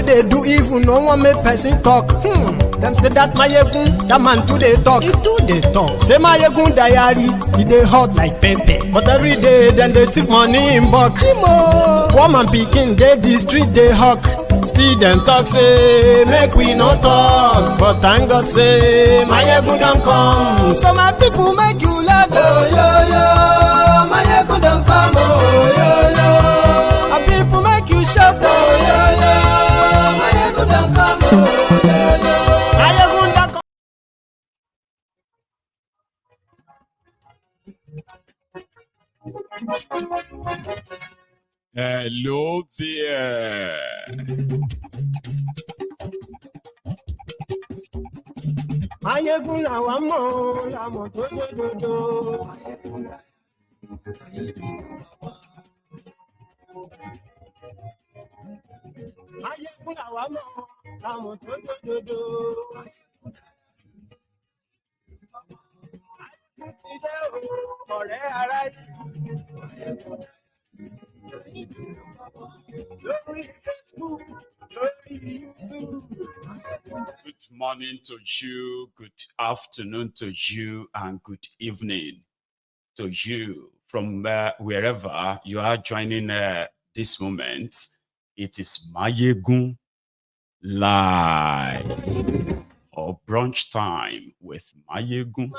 they do even no one make person talk. Them say that Mayegun, that man too they talk. He too they talk. Say Mayegun diary, he they hot like pepper. But every day then they take money in bulk. Woman picking, they the street they hawk. Still them talk say make we no talk. But thank God say Mayegun don't come. So my people make you laugh. Oh yo yo, Mayegun don't come. Oh yo yo, my people make you shout. Oh yo yo, Mayegun don't come. Oh yo yo, Mayegun don't come. Hello there. Mayegun làwa mọ̀ làmọ̀ tó dòdòdò. Mayegun làwa mọ̀ làmọ̀ tó dòdòdò. Mayegun ti dé o, ọ̀rẹ́ ara yìí. Lórí Facebook, lórí YouTube. Good morning to you, good afternoon to you, and good evening to you from wherever you are joining this moment. It is Mayegun Live or brunch time with Mayegun.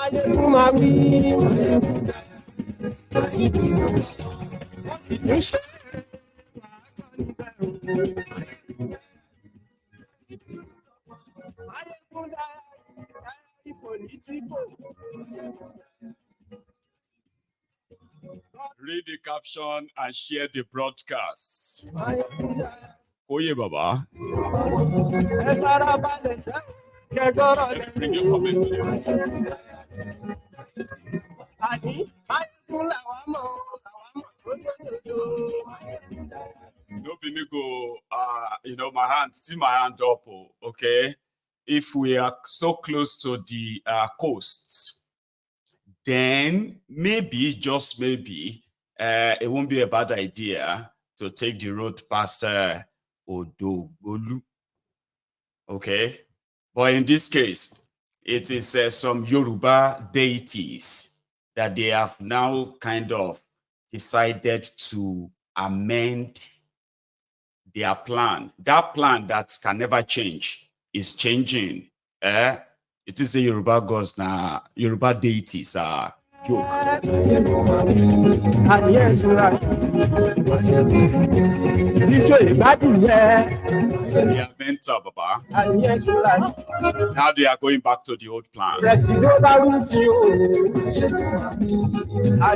Read the caption and share the broadcasts. Oye Baba. Bring your comment to No be me go, my hand, see my hand up, okay? If we are so close to the coasts, then maybe, just maybe, it won't be a bad idea to take the road past Odogolu, okay? But in this case, it is some Yoruba deities that they have now kind of decided to amend their plan. That plan that can never change is changing. It is a Yoruba gods now. Yoruba deities are joke. They are mental, Baba. Now they are going back to the old plan.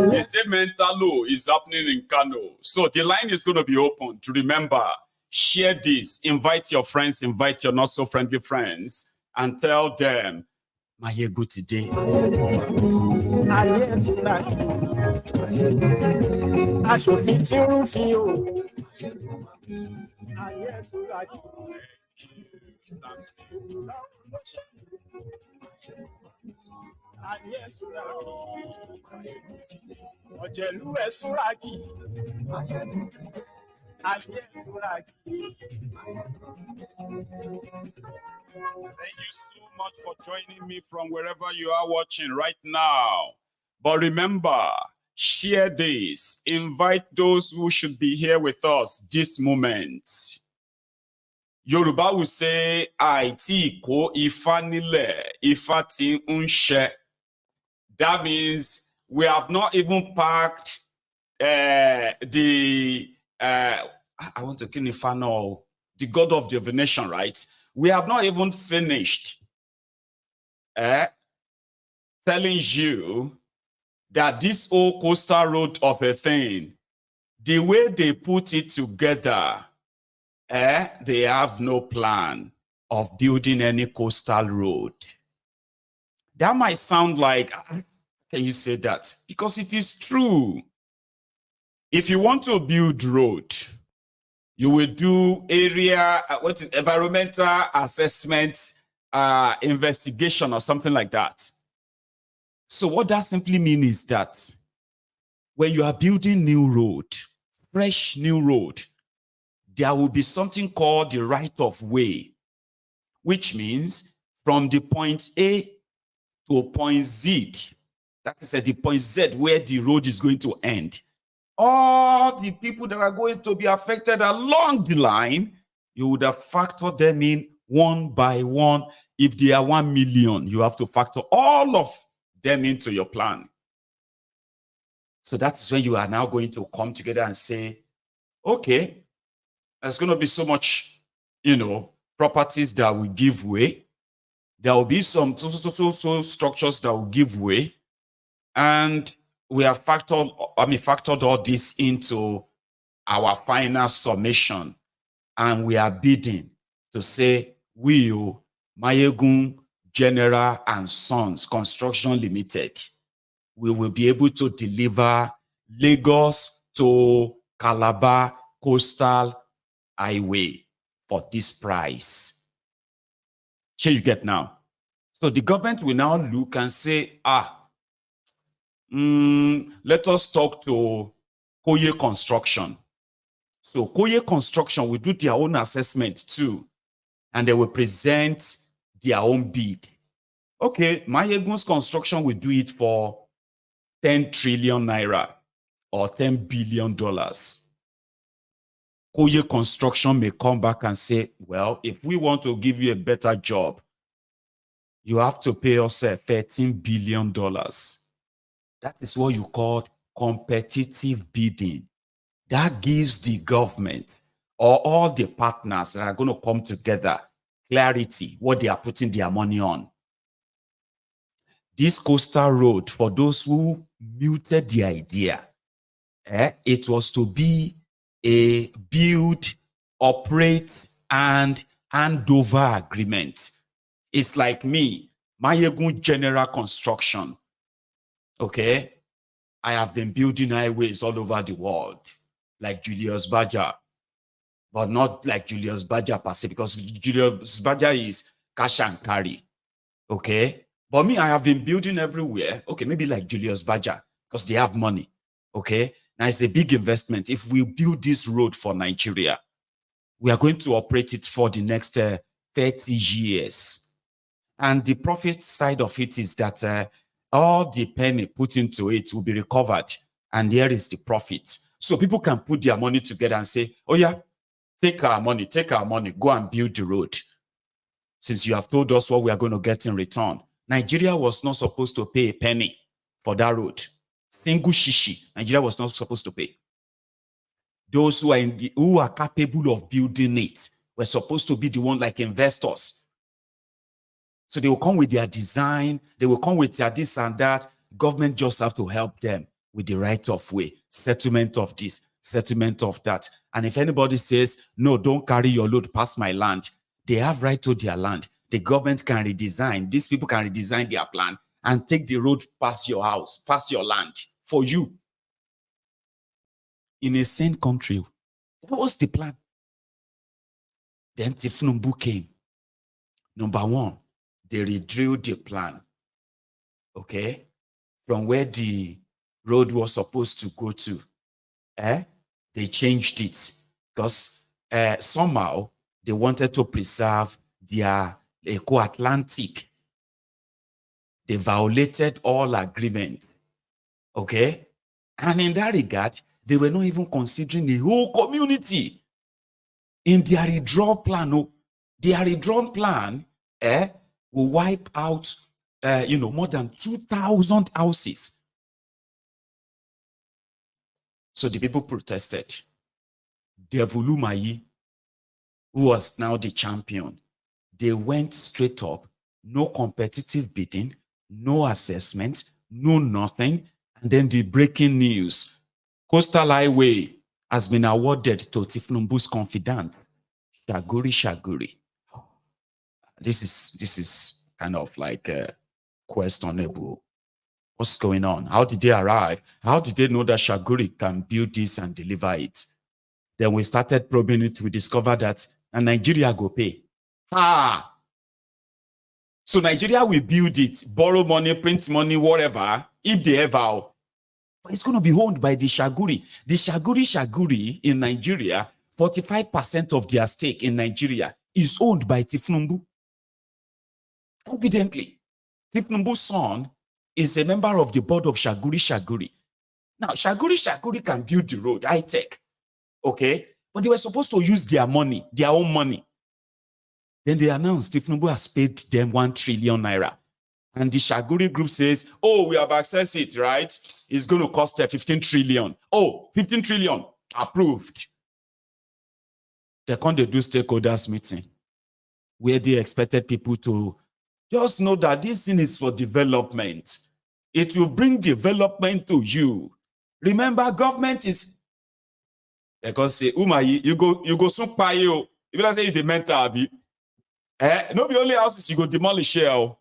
They say mental law is happening in Kano. So the line is going to be open to remember, share this, invite your friends, invite your not so friendly friends, and tell them, Mayegun today. Thank you so much for joining me from wherever you are watching right now. But remember, share this. Invite those who should be here with us this moment. Yoruba will say, Aiti ko ifanile, ifati unshe. That means we have not even packed I want to kill Ifano, the god of divination, right? We have not even finished telling you that this old coastal road of a thing, the way they put it together, they have no plan of building any coastal road. That might sound like, can you say that? Because it is true. If you want to build road, you will do environmental assessment, investigation or something like that. So what that simply means is that when you are building new road, fresh new road, there will be something called the right of way, which means from the point A to point Z, that is at the point Z where the road is going to end. All the people that are going to be affected along the line, you would have factored them in one by one. If they are 1 million, you have to factor all of them into your plan. So that's when you are now going to come together and say, okay, there's going to be so much, properties that will give way. There will be some so structures that will give way. And we have factored all this into our final summation. And we are bidding to say, will Mayegun General and Sons Construction Limited, we will be able to deliver Lagos to Calabar Coastal Highway for this price. Here you get now. So the government will now look and say, let us talk to Koye Construction. So Koye Construction will do their own assessment too, and they will present their own bid. Okay, Mayegun's Construction will do it for 10 trillion naira or $10 billion. Koye Construction may come back and say, well, if we want to give you a better job, you have to pay us $13 billion. That is what you call competitive bidding. That gives the government or all the partners that are going to come together clarity, what they are putting their money on. This coastal road, for those who muted the idea, it was to be a build, operate, and handover agreement. It's like me, Mayegun General Construction. Okay, I have been building highways all over the world, like Julius Baja, but not like Julius Baja per se, because Julius Baja is cash and carry. Okay, but me, I have been building everywhere. Okay, maybe like Julius Baja, because they have money. Okay, now it's a big investment. If we build this road for Nigeria, we are going to operate it for the next 30 years. And the profit side of it is that all the penny put into it will be recovered. And here is the profit. So people can put their money together and say, oh yeah, take our money, go and build the road. Since you have told us what we are going to get in return. Nigeria was not supposed to pay a penny for that road. Single shishi, Nigeria was not supposed to pay. Those who are capable of building it were supposed to be the one like investors. So they will come with their design, they will come with their this and that. Government just have to help them with the right of way, settlement of this, settlement of that. And if anybody says, no, don't carry your load past my land, they have right to their land. The government can redesign, these people can redesign their plan and take the road past your house, past your land for you. In a sane country, what was the plan? Then Tifnumbu came. Number one, they redrilled the plan, okay, from where the road was supposed to go to. They changed it because somehow they wanted to preserve their Eco-Atlantic. They violated all agreements, okay? And in that regard, they were not even considering the whole community in their redrawn plan. Their redrawn plan, will wipe out, more than 2,000 houses. So the people protested. Devulu Mayi, who was now the champion, they went straight up, no competitive bidding, no assessment, no nothing. And then the breaking news, Coastal Highway has been awarded to Tifnumbu's confidant, Shaguri. This is kind of like questionable. What's going on? How did they arrive? How did they know that Shaguri can build this and deliver it? Then we started probing it. We discovered that Nigeria go pay. So Nigeria will build it, borrow money, print money, whatever, if they ever. But it's going to be owned by the Shaguri. The Shaguri in Nigeria 45% of their stake in Nigeria is owned by Tifnumbu. Evidently, Tifnumbu's son is a member of the board of Shaguri. Now, Shaguri can build the road, high tech, okay? But they were supposed to use their money, their own money. Then they announced Tifnumbu has paid them 1 trillion naira. And the Shaguri group says, oh, we have accessed it, right? It's going to cost 15 trillion. Oh, 15 trillion, approved. They can't do stakeholders meeting where they expected people to just know that this thing is for development. It will bring development to you. Remember, government is, they can say, Umayi, you go soon pay you. If you say you the mental, no be only houses you go demolish here.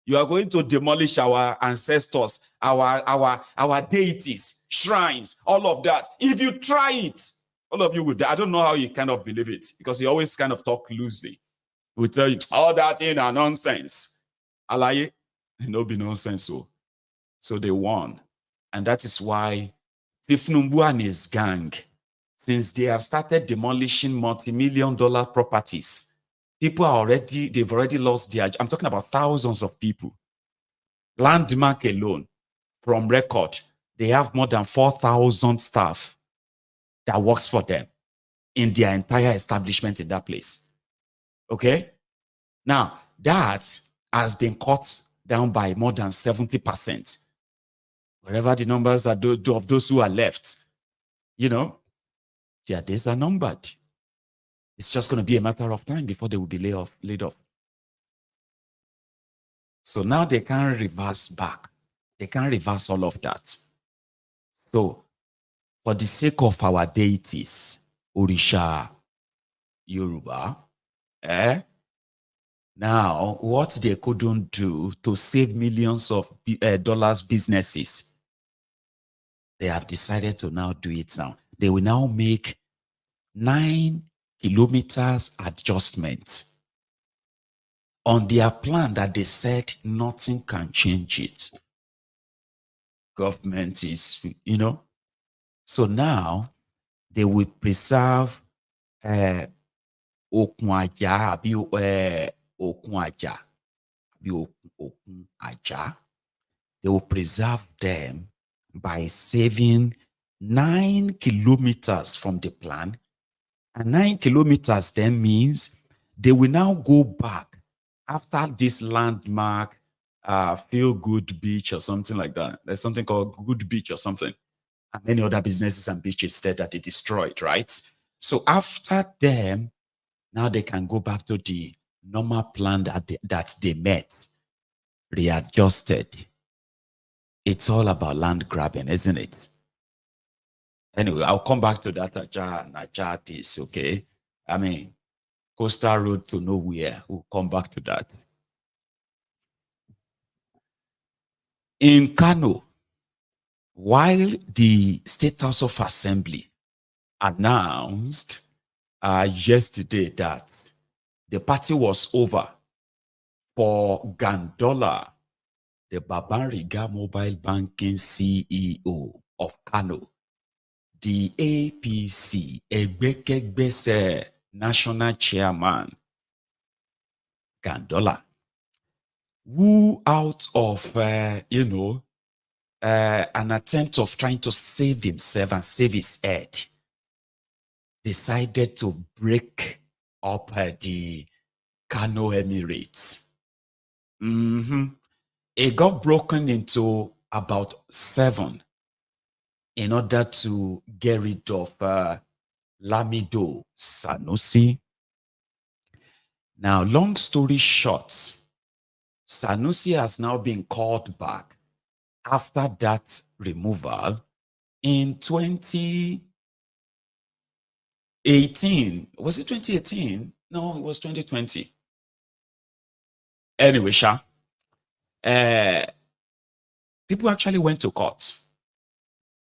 You are going to demolish our ancestors, our deities, shrines, all of that. If you try it, all of you would. I don't know how you kind of believe it because you always kind of talk loosely. We tell you all that in are nonsense. Alaye, no be nonsense. So they won, and that is why Tifnumbu and his gang, since they have started demolishing multi-million-dollar properties, people are they've already lost their, I'm talking about thousands of people. Landmark alone, from record, they have more than 4,000 staff that works for them in their entire establishment in that place. Okay? Now, that has been cut down by more than 70%. Wherever the numbers are of those who are left, their days are numbered. It's just going to be a matter of time before they will be laid off. So now they can reverse back. They can reverse all of that. So for the sake of our deities, Orisha, Yoruba, now what they couldn't do to save millions of dollars businesses, they have decided to now do it now. They will now make 9 kilometers adjustment on their plan that they said nothing can change it. Government is, So now they will preserve Okunja. They will preserve them by saving 9 kilometers from the plan. And 9 kilometers then means they will now go back after this landmark Feel Good Beach or something like that. There's something called Good Beach or something. And many other businesses and beaches there that they destroyed, right? So after them, now they can go back to the normal plan that they met, readjusted. It's all about land grabbing, isn't it? Anyway, I'll come back to that Naja this, okay? I mean, coastal road to nowhere. We'll come back to that. In Kano, while the State House of Assembly announced yesterday that the party was over for Gandola, the Babariga Mobile Banking CEO of Kano, the APC, Egbekegbese National Chairman, Gandola, who out of, an attempt of trying to save himself and save his head, decided to break up the Kano Emirate. It got broken into about 7 in order to get rid of Lamido Sanusi. Now, long story short, Sanusi has now been called back after that removal in 2018. Was it 2018? No, it was 2020. Anyway, people actually went to court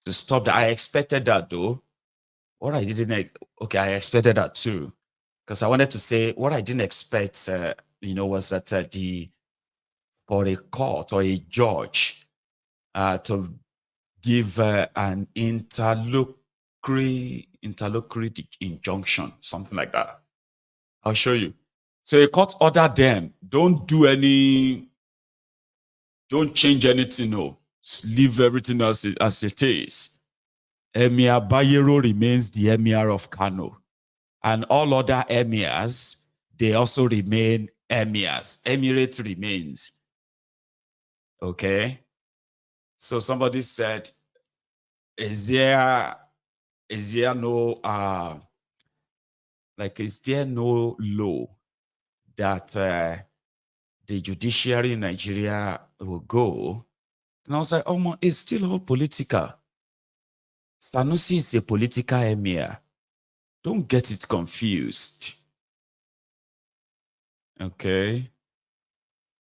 to stop that. I expected that though. What I didn't, I expected that too. Because I wanted to say what I didn't expect, was that for a court or a judge to give an interlocutory interlocutory injunction, something like that. I'll show you. So a court ordered them, don't change anything, no. Leave everything else as it is. Emir Bayero remains the Emir of Kano. And all other emirs, they also remain emirs. Emirate remains. Okay? So somebody said, is there no law that the judiciary in Nigeria will go? And I was like, oh, it's still all political. Sanusi is a political emir. Don't get it confused. Okay?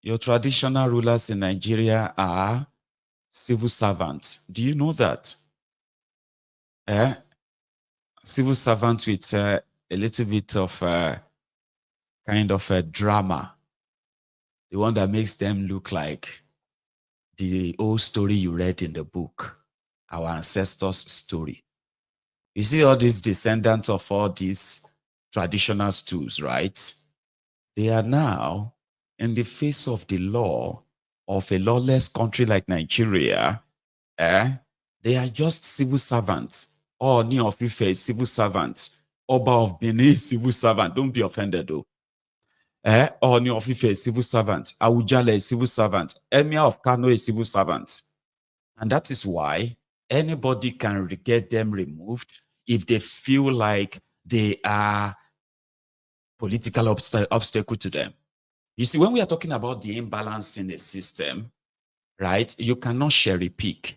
Your traditional rulers in Nigeria are civil servants. Do you know that? Civil servants with a little bit of kind of a drama. The one that makes them look like the old story you read in the book, our ancestors' story. You see all these descendants of all these traditional stools, right? They are now, in the face of the law of a lawless country like Nigeria, they are just civil servants. Oni of Ife is civil servant. Oba of Benin is civil servant. Don't be offended though. Oni of Ife is civil servant. Awujale is civil servant. Emir of Kano is civil servant. And that is why anybody can get them removed if they feel like they are political obstacle to them. You see, when we are talking about the imbalance in the system, right, you cannot cherry pick.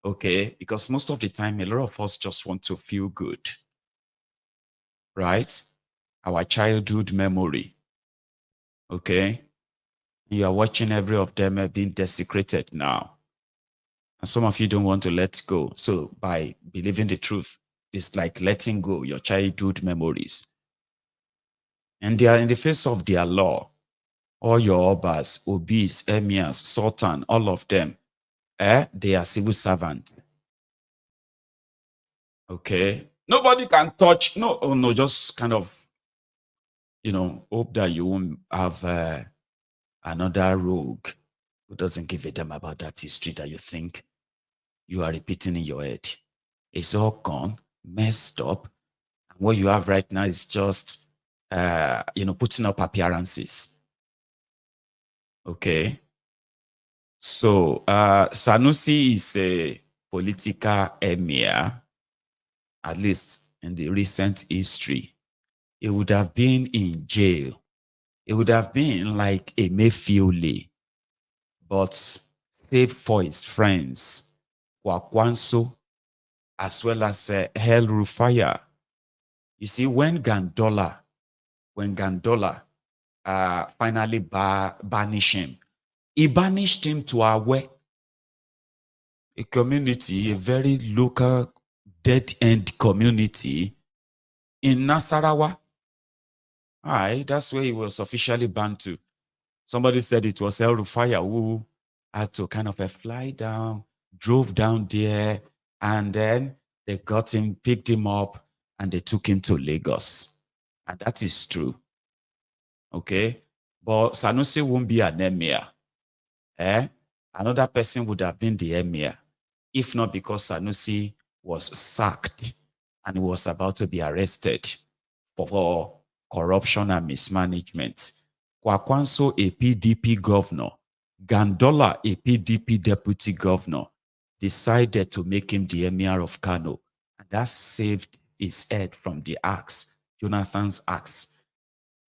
Okay, because most of the time, a lot of us just want to feel good, right? Our childhood memory, okay? You are watching every of them being desecrated now. And some of you don't want to let go. So by believing the truth, it's like letting go your childhood memories. And they are in the face of their law. All your obas, obis, emirs, sultan, all of them, they are civil servants. Okay. Nobody can touch. No, just kind of, hope that you won't have another rogue who doesn't give a damn about that history that you think you are repeating in your head. It's all gone, messed up. And what you have right now is just, putting up appearances. Okay. So, Sanusi is a political emir, at least in the recent history. He would have been in jail. It would have been like a Mayfield, but save for his friends, Kwakwanso, as well as El Rufaya. You see, when Gandola finally banished him, he banished him to Awe, a community, a very local dead-end community in Nasarawa. Aye, that's where he was officially banned to. Somebody said it was El Rufaya who had to kind of fly down, drove down there, and then they got him, picked him up, and they took him to Lagos. And that is true. Okay? But Sanusi won't be an emir. Another person would have been the emir, if not because Sanusi was sacked and he was about to be arrested for corruption and mismanagement. Kwakwanso, a PDP governor, Gandola, a PDP deputy governor, decided to make him the emir of Kano. And that saved his head from the axe, Jonathan's axe.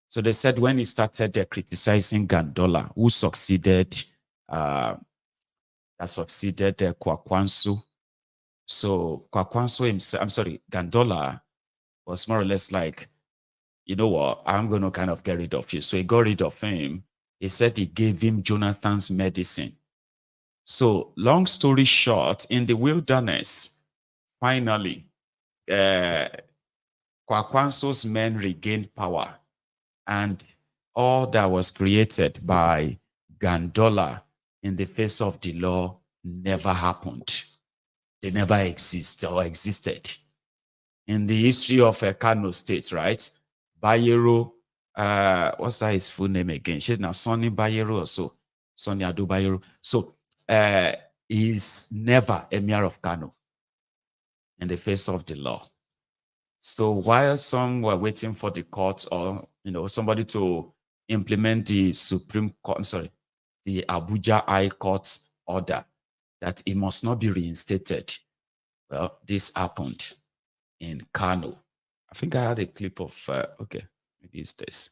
So they said when he started Criticizing Gandola, who succeeded, Kwakwanso. So Kwakwanso himself, Gandola was more or less like, you know what, I'm going to kind of get rid of you. So he got rid of him. He said he gave him Jonathan's medicine. So long story short, in the wilderness, finally, Kwakwanso's men regained power. And all that was created by Gandola in the face of the law never happened. They never existed. in the history of Kano State, right? Bayero, what's that his full name again? She's now Sonny Bayero or so. Sonny Ado Bayero. So he's never Emir of Kano in the face of the law. So while some were waiting for the court or somebody to implement the Supreme Court, the Abuja High Court order that it must not be reinstated. Well, this happened in Kano. I think I had a clip of, okay, maybe it's this.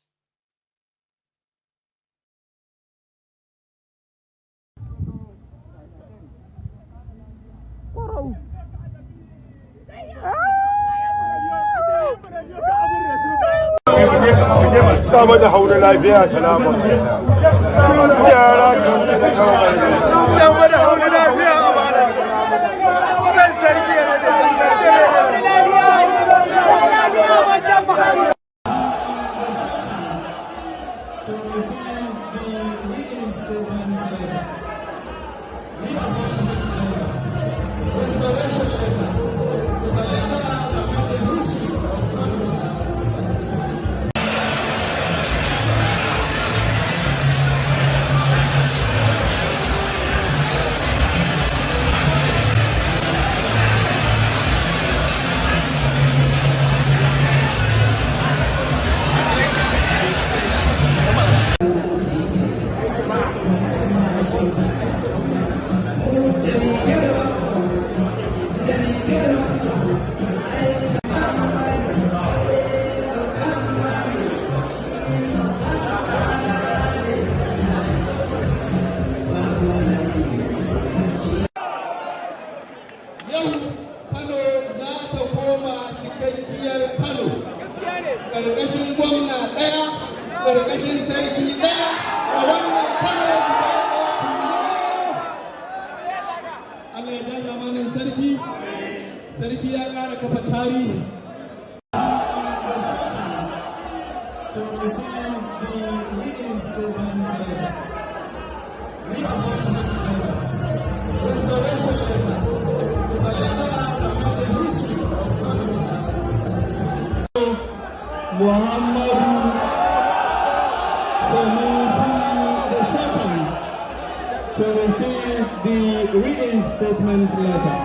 To receive the reinstatement letter,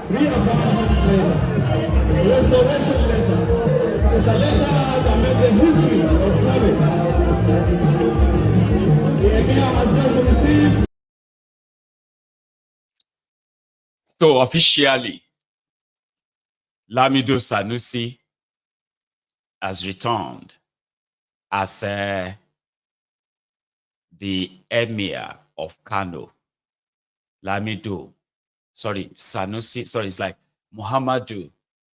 reaffirmation letter, restoration letter. It's a letter that made the history of Kano. The Emir has just received. So officially, Lamido Sanusi has returned as the Emir of Kano. Sanusi, it's like Muhammadu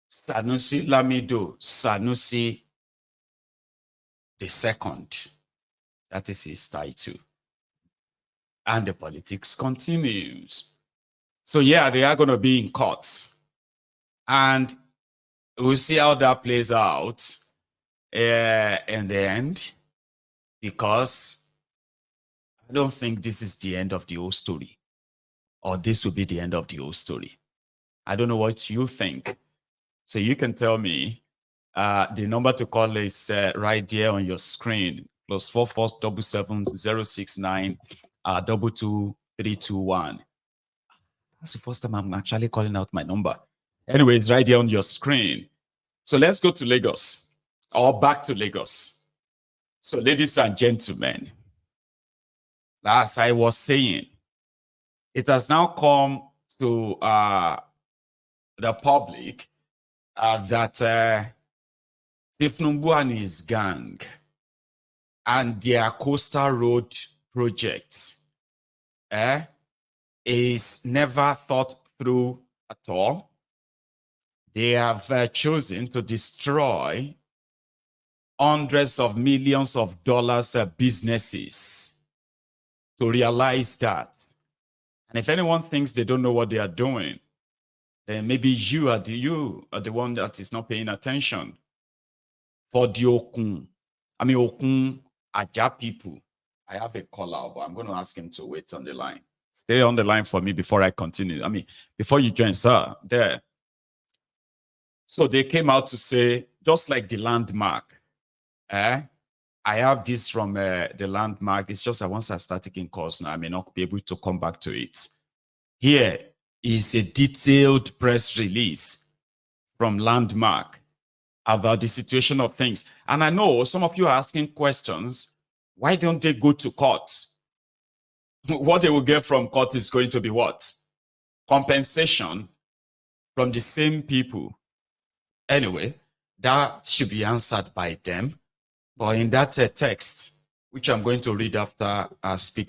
Sanusi Lamido Sanusi II. That is his title. And the politics continues. So yeah, they are going to be in courts. And we'll see how that plays out in the end, because I don't think this is the end of the whole story, or this will be the end of the whole story. I don't know what you think. So you can tell me. The number to call is right there on your screen, +44 77 069 22321. That's the first time I'm actually calling out my number. Anyway, it's right there on your screen. So let's go to Lagos, or back to Lagos. So ladies and gentlemen, as I was saying, it has now come to the public that Tifnumbu and his gang and their coastal road projects is never thought through at all. They have chosen to destroy hundreds of millions of dollars businesses to realize that. And if anyone thinks they don't know what they are doing, then maybe you are the one that is not paying attention. For the Okun Aja people, I have a caller, but I'm going to ask him to wait on the line. Stay on the line for me before I continue. Before you join, sir, there. So they came out to say, just like the landmark, I have this from the landmark. It's just that once I start taking course now, I may not be able to come back to it. Here is a detailed press release from Landmark about the situation of things. And I know some of you are asking questions. Why don't they go to court? What they will get from court is going to be what? Compensation from the same people. Anyway, that should be answered by them. But in that text, which I'm going to read after speaking